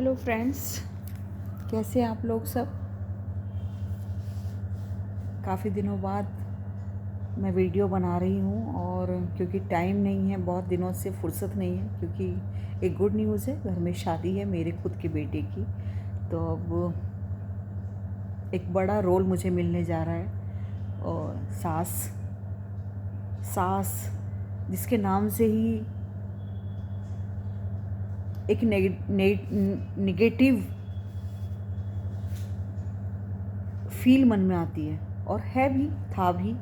Hello friends, कैसे हैं आप लोग सब। काफ़ी दिनों बाद मैं वीडियो बना रही हूँ और क्योंकि टाइम नहीं है, बहुत दिनों से फुर्सत नहीं है, क्योंकि एक गुड न्यूज़ है, घर में शादी है मेरे खुद के बेटे की। तो अब एक बड़ा रोल मुझे मिलने जा रहा है और सास सास जिसके नाम से ही एक नेगेटिव फील मन में आती है, और है भी, था भी।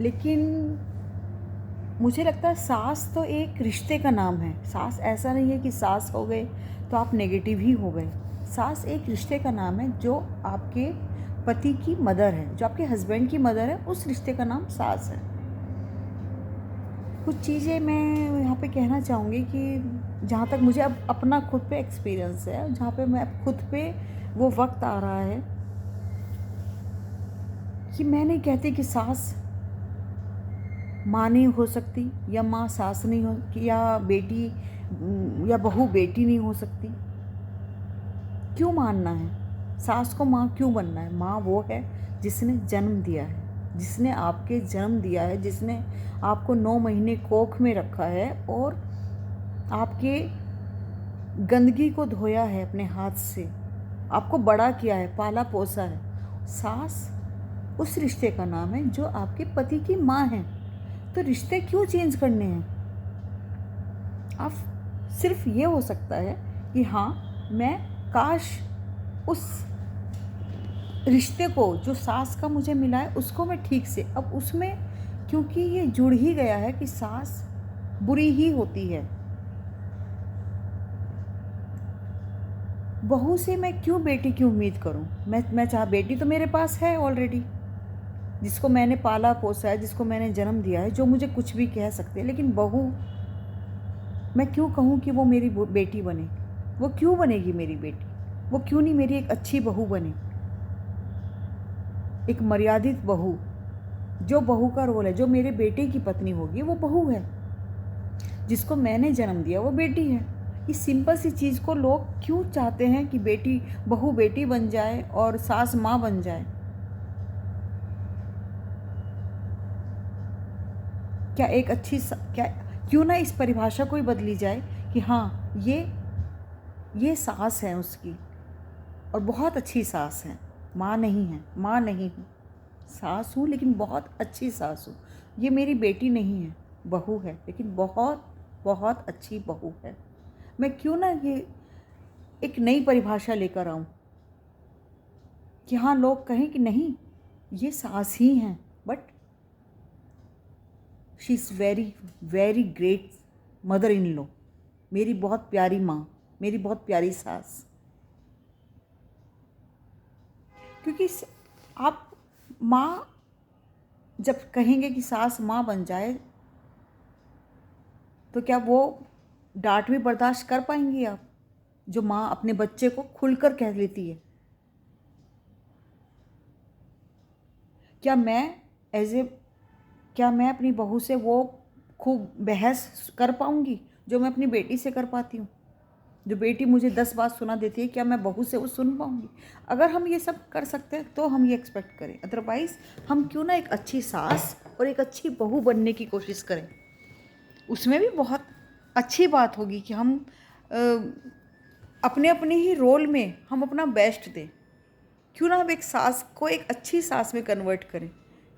लेकिन मुझे लगता है सास तो एक रिश्ते का नाम है। सास ऐसा नहीं है कि सास हो गए तो आप नेगेटिव ही हो गए। सास एक रिश्ते का नाम है, जो आपके पति की मदर है, जो आपके हस्बैंड की मदर है, उस रिश्ते का नाम सास है। कुछ चीज़ें मैं यहाँ पे कहना चाहूँगी कि जहाँ तक मुझे अब अपना खुद पे एक्सपीरियंस है, जहाँ पे मैं खुद पे वो वक्त आ रहा है कि मैं नहीं कहती कि सास माँ नहीं हो सकती, या माँ सास नहीं हो, या बेटी या बहू बेटी नहीं हो सकती। क्यों मानना है सास को माँ, क्यों बनना है। माँ वो है जिसने जन्म दिया है, जिसने आपके जन्म दिया है, जिसने आपको 9 महीने कोख में रखा है और आपके गंदगी को धोया है अपने हाथ से, आपको बड़ा किया है, पाला पोसा है। सास उस रिश्ते का नाम है जो आपके पति की माँ है। तो रिश्ते क्यों चेंज करने हैं। आप सिर्फ ये हो सकता है कि हाँ, मैं काश उस रिश्ते को जो सास का मुझे मिला है उसको मैं ठीक से, अब उसमें क्योंकि ये जुड़ ही गया है कि सास बुरी ही होती है, बहू से मैं क्यों बेटी की उम्मीद करूं। मैं चाह, बेटी तो मेरे पास है ऑलरेडी, जिसको मैंने पाला पोसा है, जिसको मैंने जन्म दिया है, जो मुझे कुछ भी कह सकते हैं। लेकिन बहू मैं क्यों कहूँ कि वो मेरी बेटी बने। वो क्यों बनेगी मेरी बेटी, वो क्यों नहीं मेरी एक अच्छी बहू बने, एक मर्यादित बहू। जो बहू का रोल है, जो मेरे बेटे की पत्नी होगी वो बहू है, जिसको मैंने जन्म दिया वो बेटी है। इस सिंपल सी चीज़ को लोग क्यों चाहते हैं कि बेटी बहू बेटी बन जाए और सास माँ बन जाए। क्या एक अच्छी क्या क्यों ना इस परिभाषा को ही बदली जाए कि हाँ, ये सास है उसकी, और बहुत अच्छी सास है, माँ नहीं है। माँ नहीं हूँ, सास हूँ, लेकिन बहुत अच्छी सास हूँ। ये मेरी बेटी नहीं है, बहू है, लेकिन बहुत बहुत अच्छी बहू है। मैं क्यों ना ये एक नई परिभाषा लेकर आऊँ कि हाँ, लोग कहें कि नहीं, ये सास ही हैं, but she is very very great mother in law. मेरी बहुत प्यारी माँ, मेरी बहुत प्यारी सास। क्योंकि आप माँ जब कहेंगे कि सास माँ बन जाए, तो क्या वो डांट भी बर्दाश्त कर पाएंगी आप, जो माँ अपने बच्चे को खुलकर कह लेती है। क्या मैं एज ए क्या मैं अपनी बहू से वो खूब बहस कर पाऊंगी जो मैं अपनी बेटी से कर पाती हूँ। जो बेटी मुझे 10 बात सुना देती है, क्या मैं बहू से वो सुन पाऊंगी। अगर हम ये सब कर सकते हैं तो हम ये एक्सपेक्ट करें, अदरवाइज़ हम क्यों ना एक अच्छी सास और एक अच्छी बहू बनने की कोशिश करें। उसमें भी बहुत अच्छी बात होगी कि हम अपने अपने ही रोल में हम अपना बेस्ट दें। क्यों ना हम एक सास को एक अच्छी सास में कन्वर्ट करें।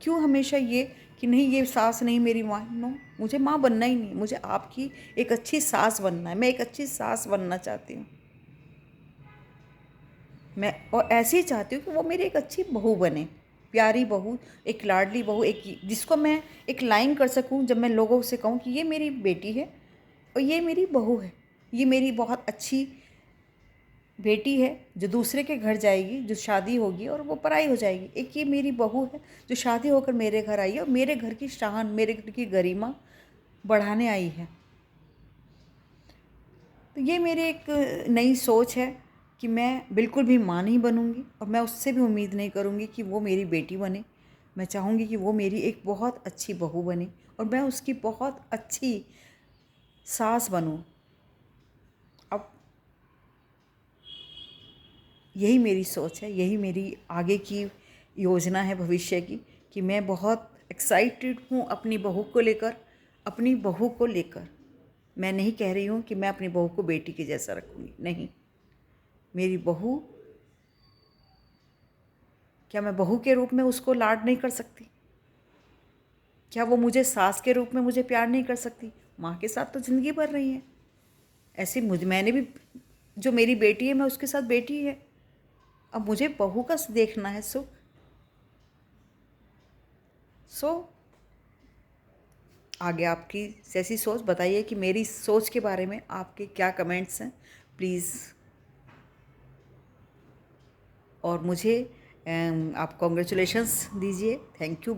क्यों हमेशा ये कि नहीं, ये सास नहीं मेरी माँ। नो, मुझे माँ बनना ही नहीं, मुझे आपकी एक अच्छी सास बनना है। मैं एक अच्छी सास बनना चाहती हूँ मैं, और ऐसे ही चाहती हूँ कि वो मेरी एक अच्छी बहू बने, प्यारी बहू, एक लाडली बहू, एक जिसको मैं एक लाइन कर सकूँ जब मैं लोगों से कहूँ कि ये मेरी बेटी है और ये मेरी बहू है, ये मेरी बहुत अच्छी बेटी है जो दूसरे के घर जाएगी, जो शादी होगी और वो पराई हो जाएगी। एक ये मेरी बहू है जो शादी होकर मेरे घर आई है और मेरे घर की शान, मेरे घर की गरिमा बढ़ाने आई है। तो ये मेरी एक नई सोच है कि मैं बिल्कुल भी माँ नहीं बनूंगी, और मैं उससे भी उम्मीद नहीं करूंगी कि वो मेरी बेटी बने। मैं चाहूँगी कि वो मेरी एक बहुत अच्छी बहू बने और मैं उसकी बहुत अच्छी सास बनूँ। अब यही मेरी सोच है, यही मेरी आगे की योजना है भविष्य की, कि मैं बहुत एक्साइटेड हूँ अपनी बहू को लेकर, अपनी बहू को लेकर। मैं नहीं कह रही हूँ कि मैं अपनी बहू को बेटी के जैसा रखूँगी, नहीं। मेरी बहू, क्या मैं बहू के रूप में उसको लाड नहीं कर सकती? क्या वो मुझे सास के रूप में मुझे प्यार नहीं कर सकती? माँ के साथ तो ज़िंदगी भर रही है। ऐसे मैंने भी, जो मेरी बेटी है मैं उसके साथ बेटी है। अब मुझे बहू का देखना है सुख। सो आगे आपकी जैसी सोच, बताइए कि मेरी सोच के बारे में आपके क्या कमेंट्स हैं प्लीज़। और मुझे आप कॉन्ग्रेचुलेशंस दीजिए, थैंक यू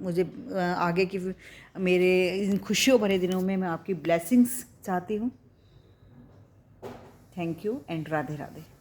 मुझे आगे की मेरे इन खुशियों भरे दिनों में मैं आपकी ब्लेसिंग्स चाहती हूँ। Thank you and Radhe Radhe.